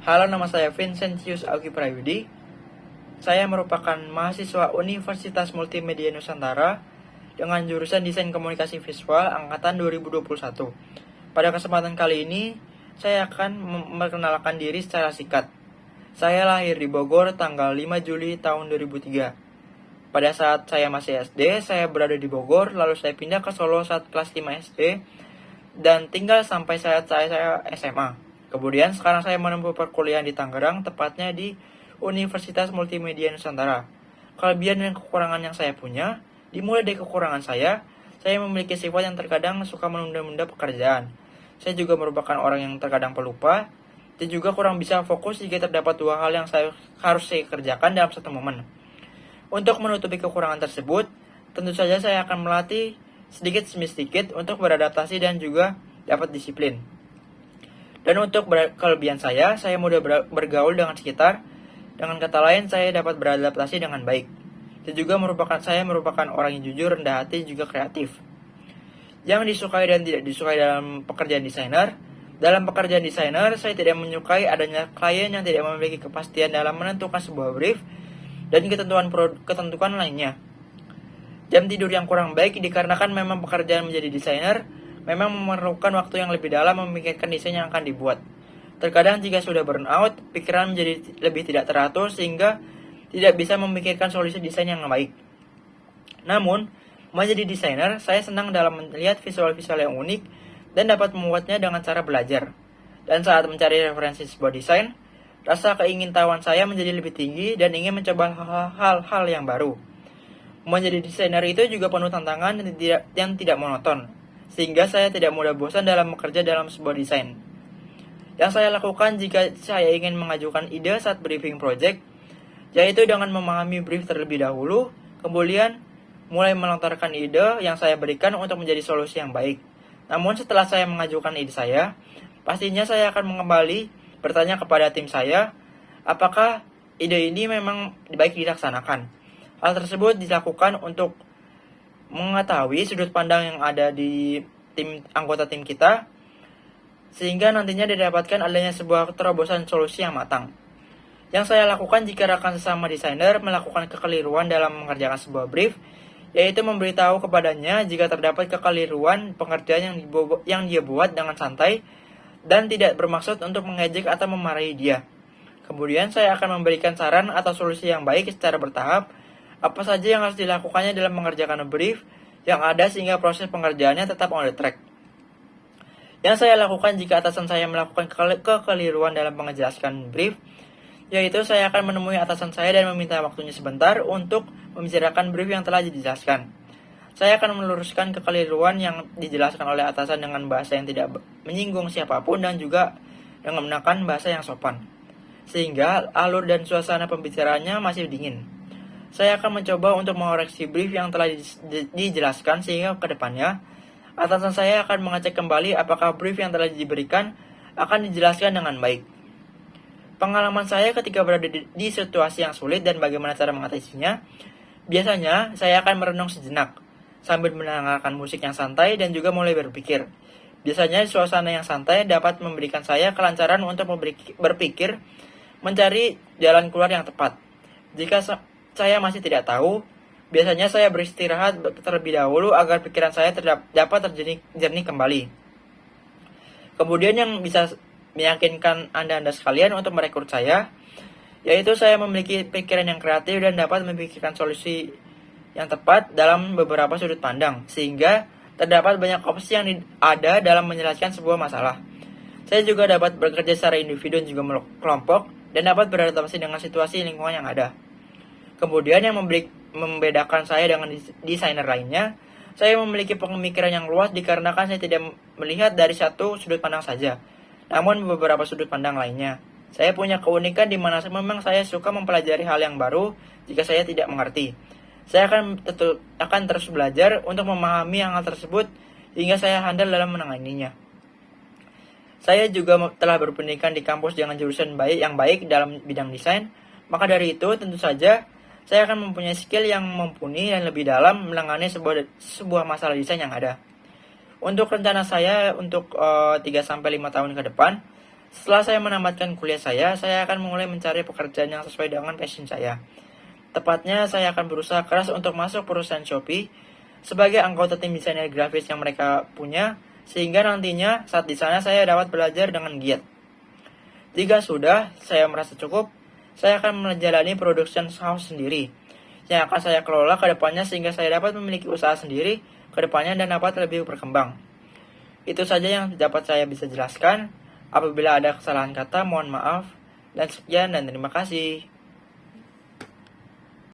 Halo, nama saya Vincentius Augie Prayudi. Saya merupakan mahasiswa Universitas Multimedia Nusantara dengan jurusan Desain Komunikasi Visual angkatan 2021. Pada kesempatan kali ini, saya akan memperkenalkan diri secara singkat. Saya lahir di Bogor tanggal 5 Juli tahun 2003. Pada saat saya masih SD, saya berada di Bogor, lalu saya pindah ke Solo saat kelas 5 SD, dan tinggal sampai saat saya SMA. Kemudian sekarang saya menempuh perkuliahan di Tangerang, tepatnya di Universitas Multimedia Nusantara. Kelebihan dan kekurangan yang saya punya, dimulai dari kekurangan saya memiliki sifat yang terkadang suka menunda-nunda pekerjaan. Saya juga merupakan orang yang terkadang pelupa, dan juga kurang bisa fokus jika terdapat dua hal yang harus saya kerjakan dalam satu momen. Untuk menutupi kekurangan tersebut, tentu saja saya akan melatih sedikit demi sedikit untuk beradaptasi dan juga dapat disiplin. Dan untuk kelebihan saya mudah bergaul dengan sekitar. Dengan kata lain, saya dapat beradaptasi dengan baik. Dan juga saya merupakan orang yang jujur, rendah hati, juga kreatif. Yang disukai dan tidak disukai dalam pekerjaan desainer. Dalam pekerjaan desainer, saya tidak menyukai adanya klien yang tidak memiliki kepastian dalam menentukan sebuah brief dan ketentuan lainnya. Jam tidur yang kurang baik dikarenakan memang pekerjaan menjadi desainer memang memerlukan waktu yang lebih dalam memikirkan desain yang akan dibuat. Terkadang jika sudah burn out, pikiran menjadi lebih tidak teratur sehingga tidak bisa memikirkan solusi desain yang baik. Namun, menjadi desainer, saya senang dalam melihat visual-visual yang unik dan dapat membuatnya dengan cara belajar. Dan saat mencari referensi sebuah desain, rasa keingintahuan saya menjadi lebih tinggi dan ingin mencoba hal-hal yang baru. Menjadi desainer itu juga penuh tantangan dan tidak monoton, sehingga saya tidak mudah bosan dalam bekerja dalam sebuah desain. Yang saya lakukan jika saya ingin mengajukan ide saat briefing project, yaitu dengan memahami brief terlebih dahulu, kemudian mulai melontarkan ide yang saya berikan untuk menjadi solusi yang baik. Namun setelah saya mengajukan ide saya, pastinya saya akan kembali bertanya kepada tim saya, apakah ide ini memang baik dilaksanakan. Hal tersebut dilakukan untuk mengetahui sudut pandang yang ada di anggota tim kita, sehingga nantinya didapatkan adanya sebuah terobosan solusi yang matang. Yang saya lakukan jika rekan sesama desainer melakukan kekeliruan dalam mengerjakan sebuah brief, yaitu memberitahu kepadanya jika terdapat kekeliruan pengerjaan yang dia buat dengan santai dan tidak bermaksud untuk mengejek atau memarahi dia. Kemudian saya akan memberikan saran atau solusi yang baik secara bertahap, apa saja yang harus dilakukannya dalam mengerjakan brief yang ada sehingga proses pengerjaannya tetap on the track. Yang saya lakukan jika atasan saya melakukan kekeliruan dalam menjelaskan brief, yaitu saya akan menemui atasan saya dan meminta waktunya sebentar untuk membicarakan brief yang telah dijelaskan. Saya akan meluruskan kekeliruan yang dijelaskan oleh atasan dengan bahasa yang tidak menyinggung siapapun dan juga dengan menggunakan bahasa yang sopan, sehingga alur dan suasana pembicaraannya masih dingin. Saya akan mencoba untuk mengoreksi brief yang telah dijelaskan sehingga ke depannya atasan saya akan mengecek kembali apakah brief yang telah diberikan akan dijelaskan dengan baik. Pengalaman saya ketika berada di situasi yang sulit dan bagaimana cara mengatasinya, biasanya saya akan merenung sejenak sambil mendengarkan musik yang santai dan juga mulai berpikir. Biasanya suasana yang santai dapat memberikan saya kelancaran untuk berpikir mencari jalan keluar yang tepat. Jika saya masih tidak tahu, biasanya saya beristirahat terlebih dahulu agar pikiran saya dapat terjernih kembali. Kemudian yang bisa meyakinkan Anda sekalian untuk merekrut saya, yaitu saya memiliki pikiran yang kreatif dan dapat memikirkan solusi yang tepat dalam beberapa sudut pandang, sehingga terdapat banyak opsi yang ada dalam menjelaskan sebuah masalah. Saya juga dapat bekerja secara individu dan juga kelompok, dan dapat beradaptasi dengan situasi lingkungan yang ada. Kemudian yang membedakan saya dengan desainer lainnya, saya memiliki pemikiran yang luas dikarenakan saya tidak melihat dari satu sudut pandang saja, namun beberapa sudut pandang lainnya. Saya punya keunikan di mana memang saya suka mempelajari hal yang baru jika saya tidak mengerti. Saya akan terus belajar untuk memahami hal tersebut hingga saya handal dalam menanganinya. Saya juga telah berpendidikan di kampus dengan jurusan yang baik dalam bidang desain, maka dari itu tentu saja saya akan mempunyai skill yang mumpuni dan lebih dalam menangani sebuah masalah desain yang ada. Untuk rencana saya untuk 3-5 tahun ke depan, Setelah saya menamatkan kuliah saya akan mulai mencari pekerjaan yang sesuai dengan passion saya. Tepatnya, saya akan berusaha keras untuk masuk perusahaan Shopee sebagai anggota tim desainer grafis yang mereka punya, sehingga nantinya saat di sana saya dapat belajar dengan giat. Jika sudah saya merasa cukup, saya akan menjalani production house sendiri yang akan saya kelola ke depannya sehingga saya dapat memiliki usaha sendiri ke depannya dan dapat lebih berkembang. Itu saja yang dapat saya bisa jelaskan. Apabila ada kesalahan kata, mohon maaf. Dan sekian dan terima kasih.